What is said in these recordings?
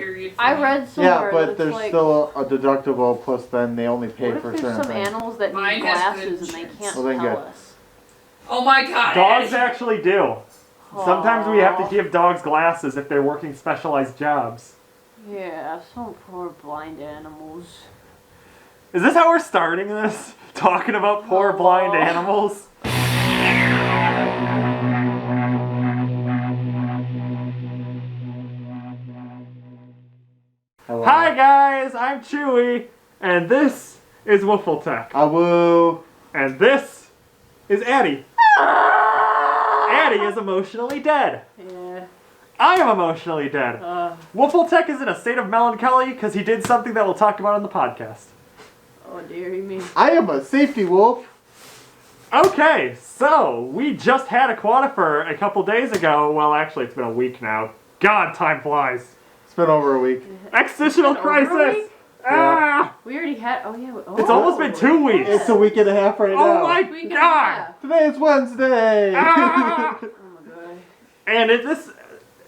period. I read somewhere. Yeah, but that there's like, still a deductible. Plus, then they only pay what for if there's certain some things. animals that Mine need has glasses good and they insurance. can't Well, then tell good. us? Oh my god. Dogs Atty. actually do. Sometimes we have to give dogs glasses if they're working specialized jobs. Yeah, some poor blind animals. Is this how we're starting this? Talking about poor blind animals? Hello. Hi guys, I'm Chewie, and this is Wolfletech. Woo. And this is Atty. Atty is emotionally dead. Yeah. I am emotionally dead. Wolfletech is in a state of melancholy because he did something that we'll talk about on the podcast. Oh dear, you mean? I am a safety wolf. Okay, so we just had Aquatifur a couple days ago. Well, actually, it's been a week now. God, time flies. It's been over a week. Existential It's been over a crisis. week? Ah! We already had. Oh yeah. Oh. It's almost been 2 weeks. It's a week and a half right now. Oh my Week and a god! half. Today is Wednesday. Ah! Oh my god.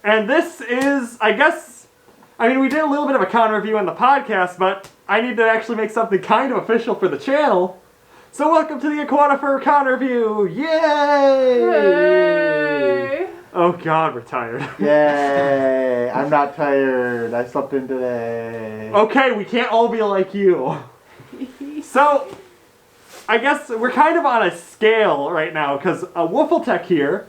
And this is, I guess, I mean, we did a little bit of a con review on the podcast, but I need to actually make something kind of official for the channel. So welcome to the Aquatifur con review! Yay! Hey. Oh god, we're tired. Yay! I'm not tired. I slept in today. Okay, we can't all be like you. So, I guess we're kind of on a scale right now, because Wolfletech here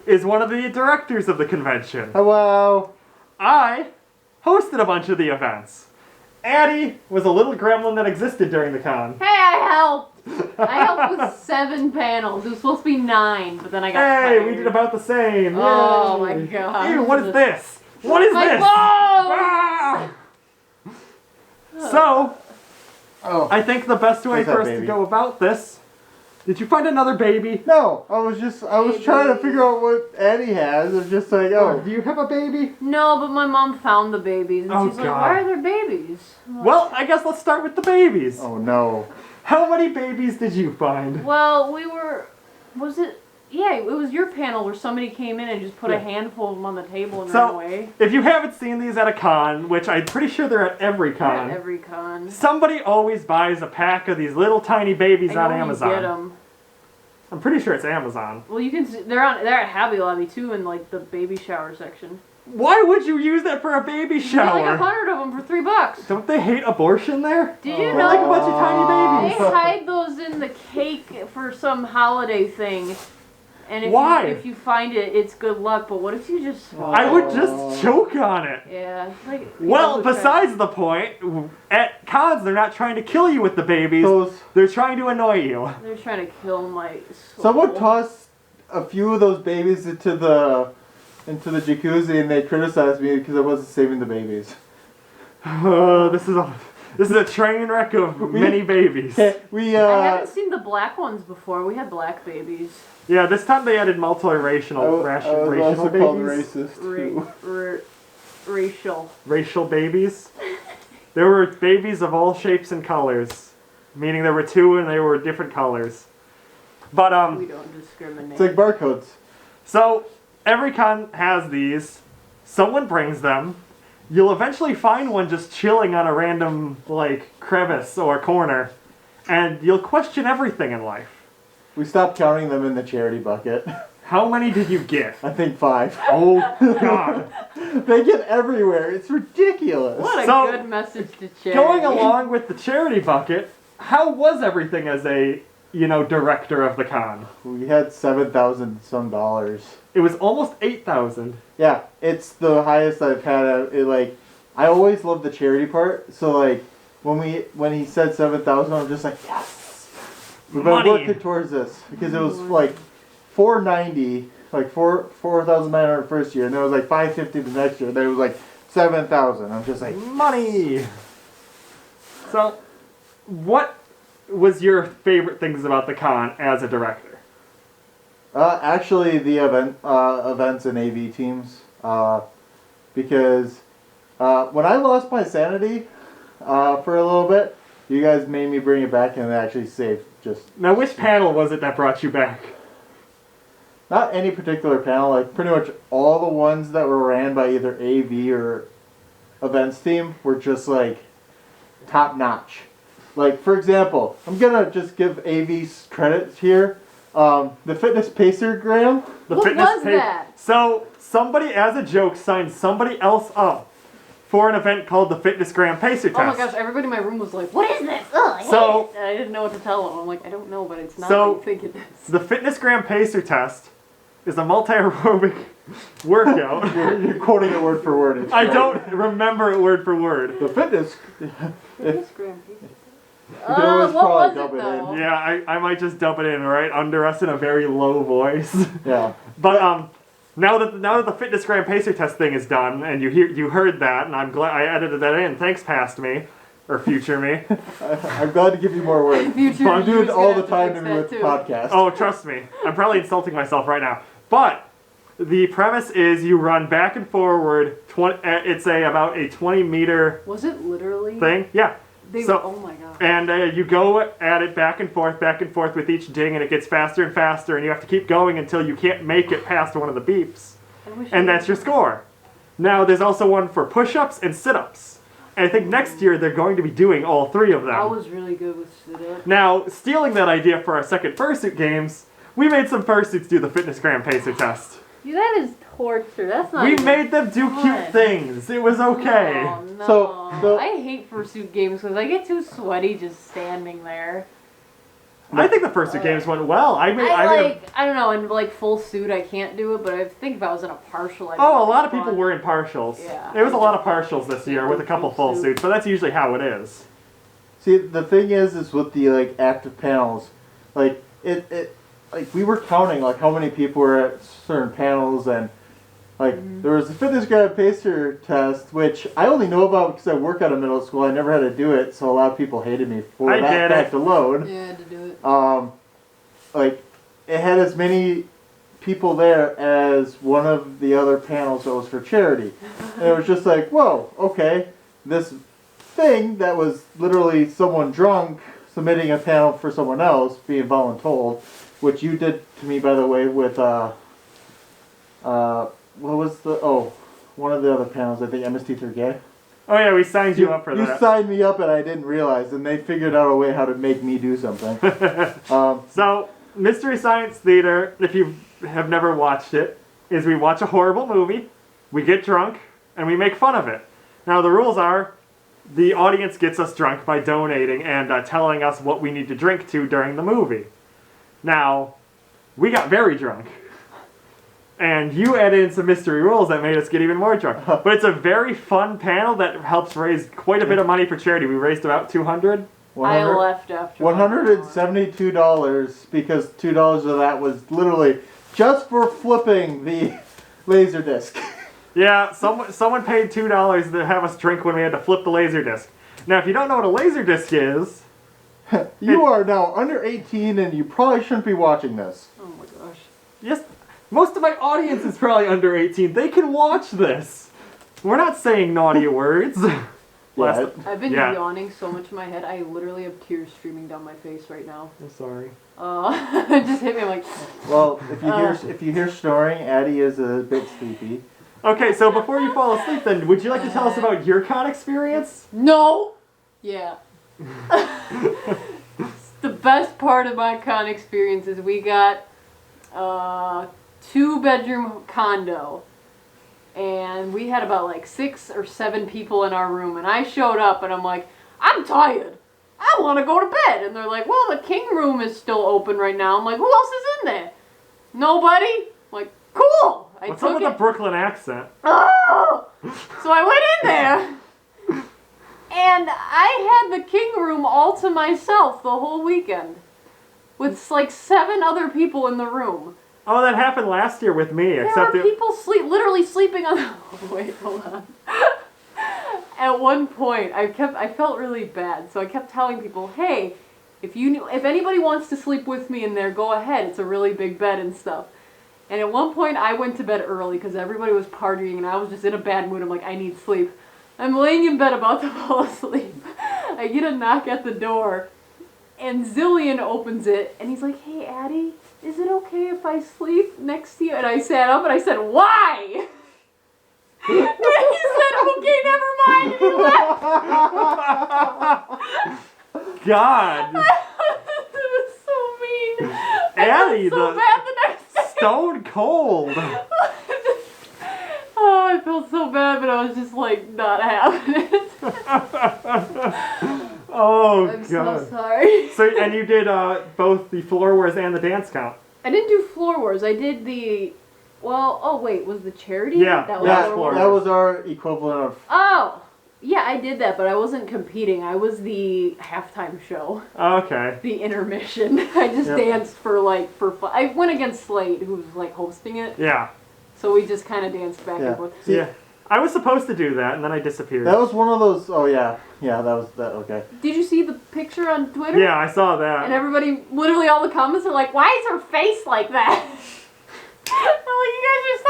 is one of the directors of the convention. Hello. I hosted a bunch of the events. Atty was a little gremlin that existed during the con. Hey, I helped. I helped with 7 panels. It was supposed to be 9, but then I got Hey, tired. we did about the same. Oh Yay. my god. Ew, what is this? What is My this? bones! Ah! So, Oh. I think the best way Where's that for us to baby? go about this. Did you find another baby? No, I was trying to figure out what Atty has. I'm just like, Oh, oh. do you have a baby? No, but my mom found the babies, and Oh, she's like, God. why are there babies? I'm like, Well, I guess let's start with the babies. Oh no. How many babies did you find? well, was it? Yeah, it was your panel where somebody came in and just put Yeah. a handful of them on the table and So- ran away. If you haven't seen these at a con, which I'm pretty sure they're at every con, At every con. somebody always buys a pack of these little tiny babies I on know you Amazon. get 'em. I'm pretty sure it's Amazon. Well, you can. They're at Hobby Lobby too, in like the baby shower section. Why would you use that for a baby You get like shower? 100 of them for $3. Don't they hate abortion there? Did you They're know like a bunch of tiny they babies. hide those in the cake for some holiday thing? And if Why? if you find it, it's good luck. But what if you just? I would just choke on it. Yeah. Like, Well, people try- besides the point, at cons they're not trying to kill you with the babies. Those. They're trying to annoy you. They're trying to kill my soul. Someone tossed a few of those babies into the jacuzzi, and they criticized me because I wasn't saving the babies. This is a train wreck of many babies. We I haven't seen the black ones before. We had black babies. Yeah, this time they added multiracial I was racial also called babies. racist too. Racial. Racial babies. There were babies of all shapes and colors, meaning there were 2 and they were different colors. But We don't discriminate. It's like barcodes. so every con has these. Someone brings them. You'll eventually find one just chilling on a random like crevice or corner, and you'll question everything in life. We stopped counting them in the charity bucket. How many did you get? I think 5. Oh God! They get everywhere. It's ridiculous. What a So, good message to charity. Going along with the charity bucket, how was everything as a director of the con? We had 7,000 some dollars. It was almost 8,000. Yeah, it's the highest I've had. I always love the charity part. So like when he said 7,000, I'm just like, yes. We've been Money. working towards this because it was like 490, like 4,900 first year, and then it was like 550 the next year. Then it was like 7,000. I'm just like, Money! So, what was your favorite things about the con as a director? actually the events and AV teams, because when I lost my sanity for a little bit, you guys made me bring it back, and it actually saved just. Now, which panel was it that brought you back? Not any particular panel, like pretty much all the ones that were ran by either AV or events team were just like top notch. Like, for example, I'm gonna just give AV's credit here. The Fitness Pacergram. What was that? So somebody, as a joke, signed somebody else up for an event called the FitnessGram Pacer Test. Oh my gosh, everybody in my room was like, what is this? Ugh, I hate it. And I didn't know what to tell them. I'm like, I don't know, but it's not what you think it is. The FitnessGram Pacer Test is a multi-aerobic workout. You're quoting it word for word. I don't remember it word for word. The fitness. FitnessGram. You can always what probably was dub it it though? Yeah, I might just dump it in right under us in a very low voice. Yeah. But now that the FitnessGram Pacer Test thing is done, and you heard that, and I'm glad I edited that in. Thanks, past me, or future me. I'm glad to give you more work. Future I'm doing you's it all gonna the have to time fix to me with that the too. podcast. Oh, trust me, I'm probably insulting myself right now. But the premise is you run back and forward. It's about a 20-meter Was it literally? thing. Yeah. Oh my god. And you go at it back and forth with each ding, and it gets faster and faster, and you have to keep going until you can't make it past one of the beeps. And that's your score. Now, there's also one for push-ups and sit-ups. And I think next year they're going to be doing all three of them. I was really good with sit-up. Now, stealing that idea for our second fursuit games, we made some fursuits do the FitnessGram Pacer Test. Yeah, that is torture. That's not We even made them do fun. cute things. It was okay. Oh, no. So- I hate fursuit games because I get too sweaty just standing there. I think the fursuit games went well. I don't know, in like full suit I can't do it, but I think if I was in a partial, I'd Oh, a be lot of fun. people were in partials. Yeah. It was a lot of partials this year with a couple full Full suits, but that's usually how it is. See, the thing is with the like active panels, like like we were counting like how many people were at certain panels, and like there was the FitnessGram Pacer Test, which I only know about because I work at a middle school. I never had to do it, so a lot of people hated me for that fact alone. Yeah, I had to do it. Like it had as many people there as one of the other panels that was for charity, and it was just like, whoa, okay, this thing that was literally someone drunk submitting a panel for someone else being voluntold, which you did to me, by the way, with what was one of the other panels, I think MST3 Gay. Oh yeah, we signed you up for You that. signed me up and I didn't realize, and they figured out a way how to make me do something. So, Mystery Science Theater, if you have never watched it, is we watch a horrible movie, we get drunk, and we make fun of it. Now the rules are, the audience gets us drunk by donating and telling us what we need to drink to during the movie. Now, we got very drunk. And you added in some mystery rules that made us get even more drunk. But it's a very fun panel that helps raise quite a bit of money for charity. We raised about $200. I left after $172 because $2 of that was literally just for flipping the laser disc. Yeah, someone paid $2 to have us drink when we had to flip the laser disc. Now, if you don't know what a laser disc is, You are now under 18 and you probably shouldn't be watching this. Oh my gosh. yes, most of my audience is probably under 18. They can watch this. We're not saying naughty words. Yeah, I've been Yeah. yawning so much in my head, I literally have tears streaming down my face right now. I'm sorry. It just hit me, I'm like... well, if you hear snoring, Atty is a bit sleepy. Okay, so before you fall asleep then, would you like to tell us about your con experience? No! Yeah. The best part of my con experience is we got a 2-bedroom condo. And we had about like 6 or 7 people in our room. And I showed up and I'm like, I'm tired. I want to go to bed. And they're like, well, the king room is still open right now. I'm like, who else is in there? Nobody? I'm like, cool. What's up with the Brooklyn accent? Oh! So I went in there. And I had the king room all to myself the whole weekend. With like 7 other people in the room. Oh, that happened last year with me, There except were people literally sleeping on. Oh, wait, hold on. At one point, I felt really bad, so I kept telling people, "Hey, if anybody wants to sleep with me in there, go ahead. It's a really big bed and stuff." And at one point, I went to bed early because everybody was partying, and I was just in a bad mood. I'm like, I need sleep. I'm laying in bed about to fall asleep. I get a knock at the door, and Zillion opens it, and he's like, "Hey, Atty, is it okay if I sleep next to you?" And I sat up and I said, "Why?" And he said, Okay, never mind. And he left. God. It was so mean. Atty, I felt so the bad the next day. stone cold. Oh, I felt so bad, but I was just like not having it. Oh, I'm God. so sorry. So, and you did both the Floor Wars and the Dance Comp. I didn't do Floor Wars. I did the. Well, oh wait, was the charity? Yeah, that was yeah, Floor Floor Wars. That was our equivalent of. Oh, yeah, I did that, but I wasn't competing. I was the halftime show, Okay. the intermission. I just Yep. danced for fun. I went against Slade, who was like hosting it. Yeah. So we just kind of danced back Yeah. and forth. See, Yeah. I was supposed to do that, and then I disappeared. That was one of those. Oh yeah, yeah. That was that. Okay. Did you see the picture on Twitter? Yeah, I saw that. And everybody, literally all the comments are like, "Why is her face like that?" I'm like, "You guys are so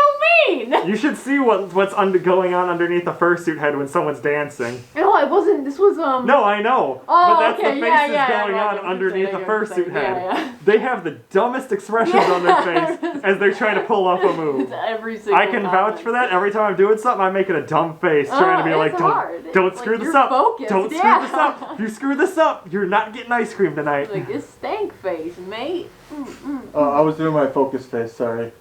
mean." You should see what's going on underneath the fursuit head when someone's dancing. No, I wasn't. This was No, I know. Oh, but that's okay, the yeah, faces yeah, going I on get what you're underneath saying, the I get what you're fursuit saying. head. Yeah, yeah. They have the dumbest expressions on their face as they're trying to pull off a move. It's every single I can vouch comment. for that. Every time I'm doing something, I'm making a dumb face, trying to be it's like, hard. don't It's screw like this you're up. focused, Don't screw yeah. this up. If you screw this up, you're not getting ice cream tonight. Like, it's stank face, mate. I was doing my focus face. Sorry.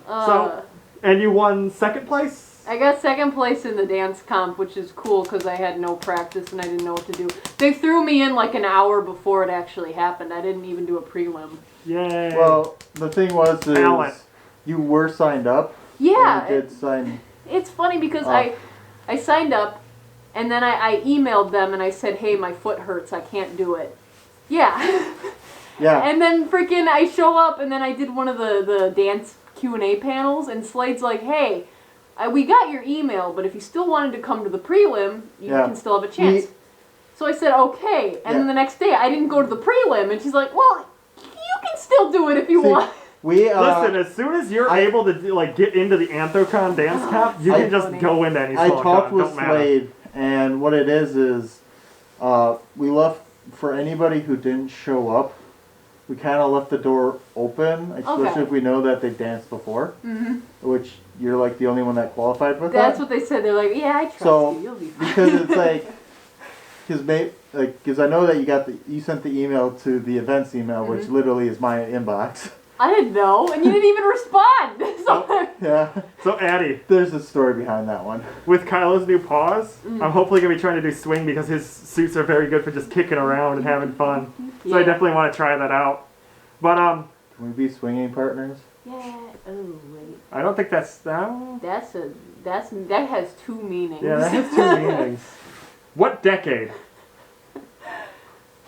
So, and you won second place? I got second place in the dance comp, which is cool because I had no practice and I didn't know what to do. They threw me in like an hour before it actually happened. I didn't even do a prelim. Yay. Well, the thing was, Talent. you were signed up. Yeah, And you did sign. it's funny because Oh. I signed up and then I emailed them and I said, "Hey, my foot hurts. I can't do it." Yeah. Yeah. And then freaking I show up and then I did one of the dance Q&A panels and Slade's like, "Hey, we got your email, but if you still wanted to come to the prelim, you Yeah. can still have a chance." So I said, "Okay." And then the next day I didn't go to the prelim and she's like, "Well, you can still do it if you See, want." We Listen, as soon as you're able to get into the Anthrocon dance comp, you I- can just funny. go into any I small talked con. with Don't matter. Slade, and what it is we left for anybody who didn't show up. We kind of left the door open, especially Okay. if we know that they danced before, which you're like the only one that qualified with That's that. what they said. They're like, "Yeah, I trust So, you. You'll be fine." because it's like, because I know that you sent the email to the events email, which literally is my inbox. I didn't know, and you didn't even respond. So Yeah, So, Atty, there's a story behind that one. with Kylo's new paws, I'm hopefully going to be trying to do swing because his suits are very good for just kicking around and having fun. So I Yeah. definitely want to try that out. But, Can we be swinging partners? Yeah. Oh wait. I don't think that That has two meanings. Yeah, that has two meanings. What decade?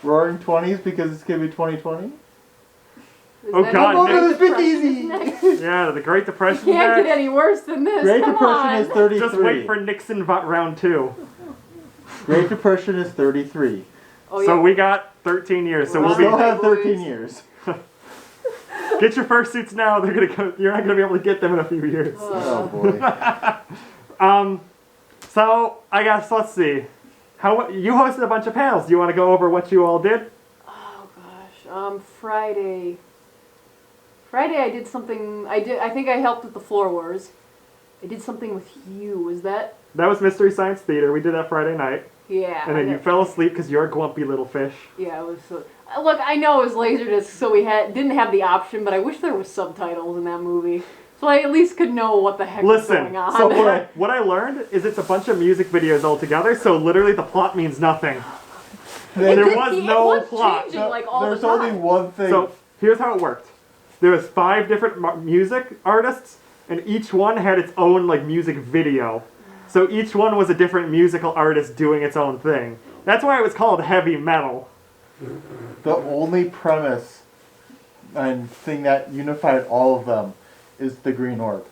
Roaring 20s because it's gonna be 2020. Is Oh, that God, what Nick. the This is Depression easy. is next? Yeah, the Great Depression. Can't get next. any worse than this. Great Come Depression on. is 33. Just wait for Nixon round 2. Great Depression is 33. Oh, So yeah. we got 13 years. So We're we'll We still be have 13 boys. years. get your first suits now. They're gonna go. You're not gonna be able to get them in a few years. Oh boy. So I guess let's see. How you hosted a bunch of panels? Do you want to go over what you all did? Oh gosh. Friday. Friday I did something. I think I helped with the Floor Wars. I did something with you. Was that? That was Mystery Science Theater. We did that Friday night, Yeah. and then you fell asleep because you're a grumpy little fish. Yeah, it was. Look, I know it was Laserdisc, so we didn't have the option, but I wish there was subtitles in that movie, so I at least could know what the heck was Listen, going on. so what I learned is it's a bunch of music videos all together, so literally the plot means nothing. There was no plot. Changing, like, all There's the time. only one thing. So here's how it worked. There was 5 different music artists, and each one had its own like music video. So each one was a different musical artist doing its own thing. That's why it was called heavy metal. The only premise and thing that unified all of them is the green orb.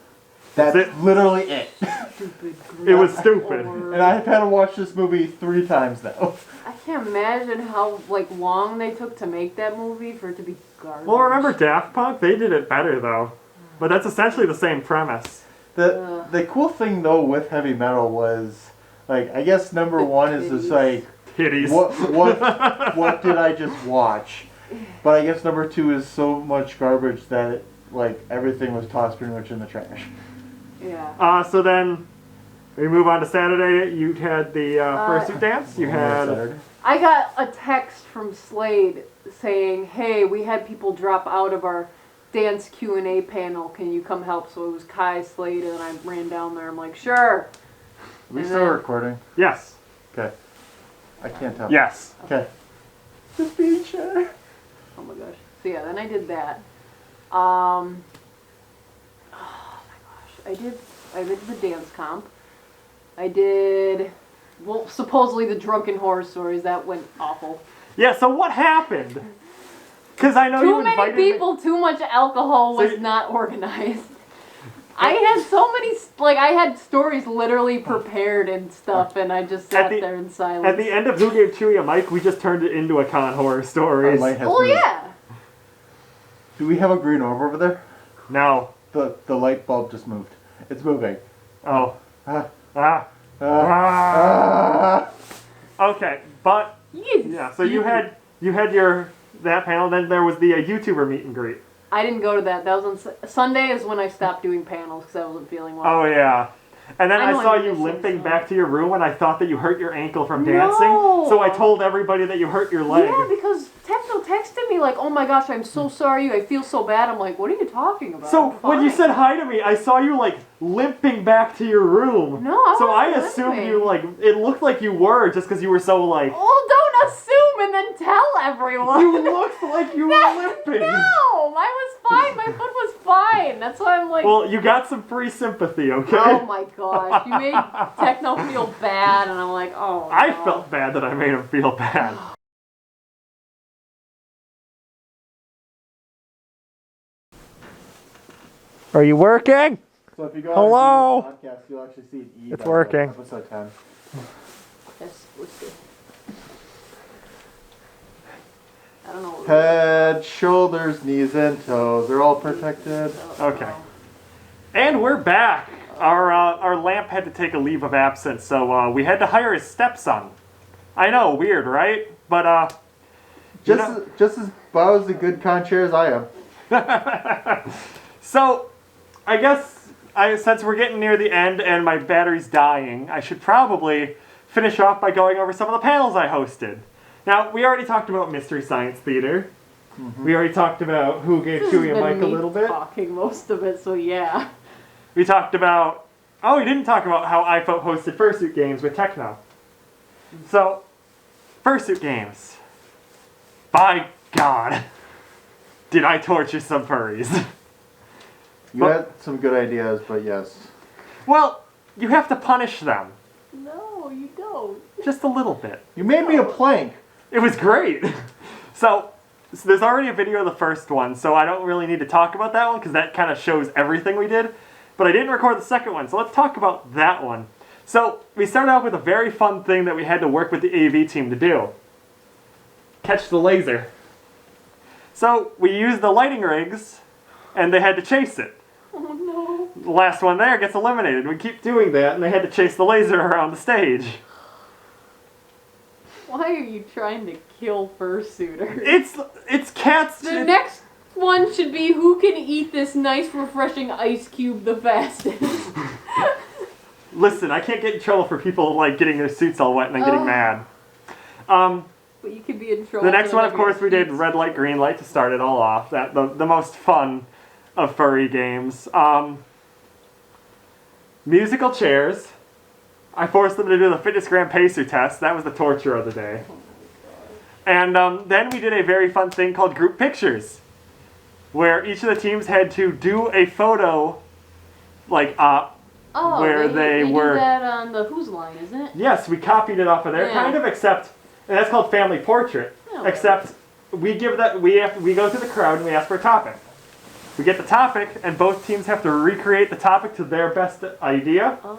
That's That's it. literally it. Stupid It was green stupid. orb. And I've had to watch this movie 3 times now. I can't imagine how long they took to make that movie for it to be garbage. Well, remember Daft Punk? They did it better though. But that's essentially the same premise. The cool thing though with heavy metal was, like, I guess number The 1 is just like, Titties. what did I just watch? But I guess number 2 is so much garbage that everything was tossed pretty much in the trash. Yeah. So then We move on to Saturday. You had the fursuit dance. You had. I got a text from Slade saying, "Hey, we had people drop out of our dance Q&A panel. Can you come help?" So it was Kai, Slade, and I ran down there. I'm like, "Sure." Are we still recording? Yes. Okay. I can't tell. Yes. Okay. Just being sure. Oh my gosh. So yeah, then I did that. Oh my gosh. I did the dance comp. I did, well, supposedly the drunken horror stories. That went awful. Yeah, so what happened? Because I know Too many people, too much alcohol was So not organized. I had so many, I had stories literally prepared and stuff, and I just sat there in silence. At the end of Who Gave Chewie a Mic, we just turned it into a con horror stories. Oh, yeah. Do we have a green orb over there? No. The light bulb just moved. It's moving. Oh. Okay, but yeah. So you had that panel. Then there was the YouTuber meet and greet. I didn't go to that. That was on Sunday is when I stopped doing panels because I wasn't feeling well. Oh yeah. And then I saw you missing limping some. back to your room, and I thought that you hurt your ankle from dancing. No. So I told everybody that you hurt your leg. Yeah, because Techno texted me like, "Oh my gosh, I'm so sorry. I feel so bad." I'm like, "What are you talking about?" So I'm when you fine." said hi to me, I saw you like limping back to your room. No, I So I wasn't assumed limping. you like it looked like you were just because you were so like. "Oh, don't assume and then tell everyone." You looked like you were limping. No, mine was fine. My foot was fine. That's why I'm like. Well, you got some free sympathy, okay? Oh my gosh, you made Techno feel bad, and I'm like, oh. I no. felt bad that I made him feel bad. Are you working? So if you go Hello? on the podcast, you'll actually see an E. It's working. Episode 10. Yes, let's see. I don't know. Head, shoulders, knees, and toes. They're all protected. Okay. And we're back. Our lamp had to take a leave of absence, so we had to hire his stepson. I know, weird, right? But Just as about as a good concierge as I am. So, I guess since we're getting near the end and my battery's dying, I should probably finish off by going over some of the panels I hosted. Now, we already talked about Mystery Science Theater. Mm-hmm. We already talked about Who Gave Chewie a Mic a little bit. Talking most of it, so yeah. We talked about... Oh, we didn't talk about how I hosted Fursuit Games with Techno. So, Fursuit Games. By God, did I torture some furries. You had some good ideas, but yes. Well, you have to punish them. No, you don't. Just a little bit. You made me a plank. It was great. So there's already a video of the first one, so I don't really need to talk about that one because that kind of shows everything we did. But I didn't record the second one, so let's talk about that one. So we started out with a very fun thing that we had to work with the AV team to do. Catch the laser. So we used the lighting rigs, and they had to chase it. Oh no. The last one there gets eliminated. We keep doing that, and they had to chase the laser around the stage. Why are you trying to kill fursuiters? It's cats. The next one should be who can eat this nice, refreshing ice cube the fastest. Listen, I can't get in trouble for people like getting their suits all wet and then getting mad. But you could be in trouble. The next for one, of letting course, we your did feet- red light, green light to start it all off. That the most fun of furry games. Musical chairs. I forced them to do the Fitness Grand Pacer test. That was the torture of the day. And then we did a very fun thing called group pictures, where each of the teams had to do a photo, like where they were. Do that on the Who's Line, isn't it? Yes, we copied it off of there, Yeah. kind of, except, and that's called Family Portrait. Oh. Except we go to the crowd and we ask for a topic. We get the topic, and both teams have to recreate the topic to their best idea. Oh.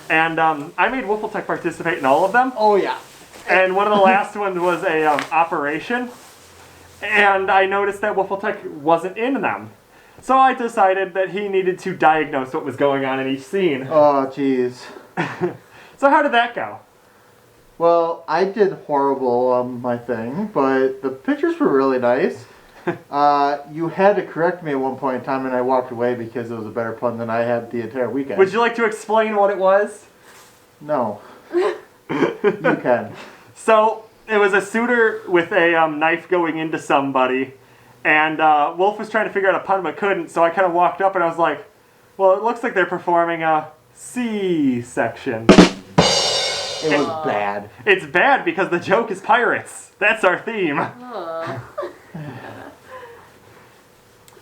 And I made Wolfletech participate in all of them. Oh yeah. And one of the last ones was a operation, and I noticed that Wolfletech wasn't in them. So I decided that he needed to diagnose what was going on in each scene. Oh jeez. So how did that go? Well, I did horrible on my thing, but the pictures were really nice. You had to correct me at one point in time, and I walked away because it was a better pun than I had the entire weekend. Would you like to explain what it was? No. You can. So, it was a suitor with a knife going into somebody, and Wolf was trying to figure out a pun but couldn't, so I kind of walked up and I was like, well, it looks like they're performing a C-section. It was bad. It's bad because the joke is pirates. That's our theme.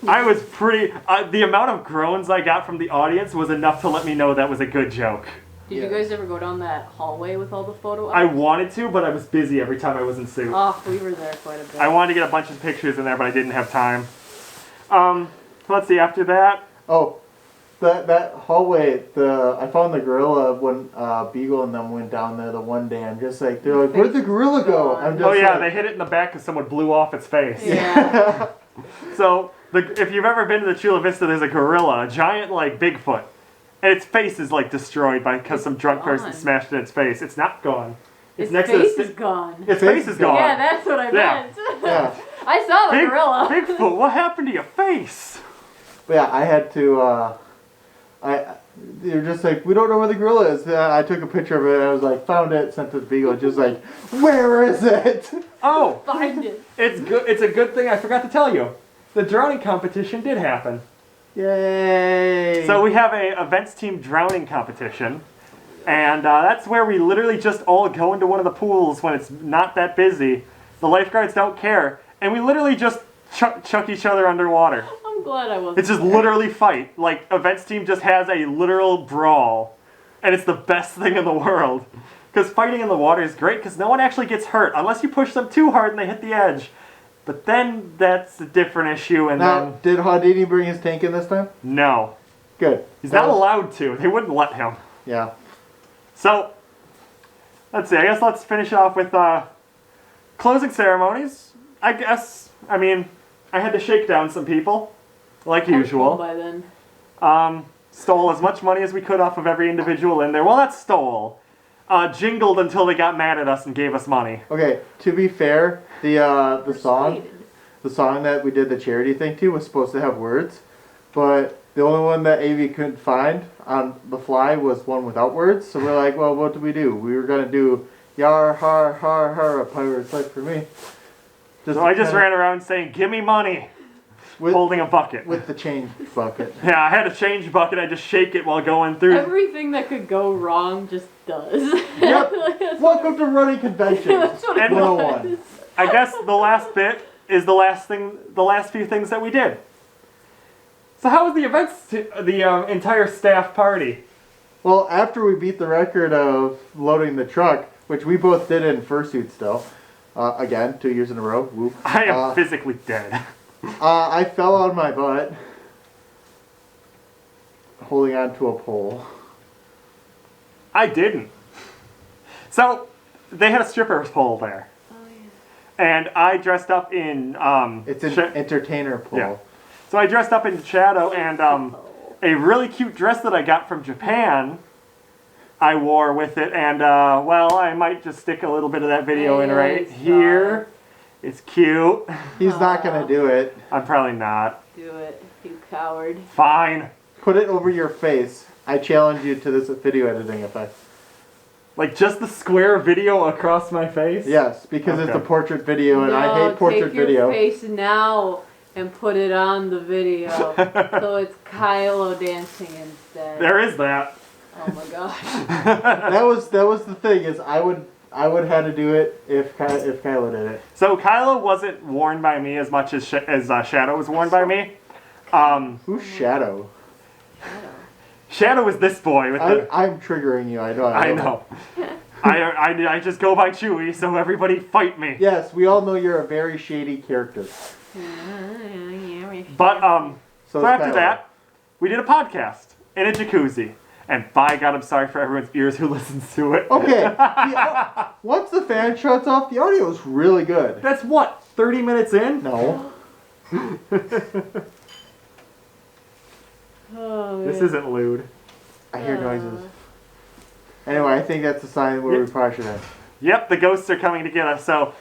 I was pretty... the amount of groans I got from the audience was enough to let me know that was a good joke. Did you guys ever go down that hallway with all the photo I ops? wanted to, but I was busy every time I was in suit. Oh, we were there quite a bit. I wanted to get a bunch of pictures in there, but I didn't have time. Let's see, after that... Oh, that hallway, I found the gorilla when Beagle and them went down there the one day. I'm just like, they're like, where'd the gorilla go? I'm just Oh yeah, like, they hit it in the back because someone blew off its face. Yeah. So, if you've ever been to the Chula Vista, there's a gorilla, a giant like Bigfoot. And its face is like destroyed because some drunk person smashed in its face. It's not gone. Its next face to is gone. Its face is gone. Yeah, that's what I meant. Yeah. I saw the gorilla. Bigfoot, what happened to your face? But yeah, I had to, you're just like, we don't know where the gorilla is. I took a picture of it and I was like, found it, sent it to Beagle, just like, where is it? Oh, Find it. it's good. It's a good thing I forgot to tell you. The drowning competition did happen. Yay! So we have a events team drowning competition, and that's where we literally just all go into one of the pools when it's not that busy. The lifeguards don't care, and we literally just chuck each other underwater. I'm glad I wasn't. It's just literally fight. Like, events team just has a literal brawl, and it's the best thing in the world. Because fighting in the water is great because no one actually gets hurt unless you push them too hard and they hit the edge. But then that's a different issue. And now, then did Houdini bring his tank in this time? no, Good. he's not allowed to. They wouldn't let him. Yeah. So let's see. I guess let's finish off with closing ceremonies. I guess. I mean, I had to shake down some people, like usual. By then. Stole as much money as we could off of every individual in there. Well, not stole. Jingled until they got mad at us and gave us money. Okay, to be fair, the song that we did the charity thing to was supposed to have words, but the only one that AV couldn't find on the fly was one without words. So we're like, well, what do? We were gonna do yar har har har, a pirate's life for me. So I just ran around saying, "Give me money," holding a bucket. with the change bucket. Yeah, I had a change bucket. I just shake it while going through. Everything that could go wrong just does. Yep. Welcome to running conventions. That's what it 101. was. I guess the last bit is the last few things that we did. So how was the events, the entire staff party? Well, after we beat the record of loading the truck, which we both did in fursuit still, again, 2 years in a row. Woo. I am physically dead. I fell on my butt, holding on to a pole. I didn't. So they had a stripper's pole there. Oh, yeah. And I dressed up in It's an entertainer pole. Yeah. So I dressed up in Shadow and a really cute dress that I got from Japan I wore with it, and well, I might just stick a little bit of that video in right here. It's cute. He's not gonna do it. I'm probably not. Do it, you coward. Fine. Put it over your face. I challenge you to this video editing effect. Like just the square video across my face? Yes, because it's a portrait video, and I hate portrait take your video. face now and put it on the video, so it's Kylo dancing instead. There is that. Oh my gosh. That was the thing, is I would have to do it if Kylo did it. So Kylo wasn't worn by me as much as Shadow was worn by me. Who's Shadow? Shadow is this boy with the... I'm triggering you. I know. I know. I just go by Chewie, so everybody fight me. Yes, we all know you're a very shady character. But so after Kylo. that, we did a podcast in a jacuzzi, and by God, I'm sorry for everyone's ears who listens to it. Okay. Once the fan shuts off, the audio is really good. That's what, 30 minutes in? No. Oh, This yeah. isn't lewd. I hear noises. Anyway, I think that's a sign where we probably should end. Yep, the ghosts are coming to get us. So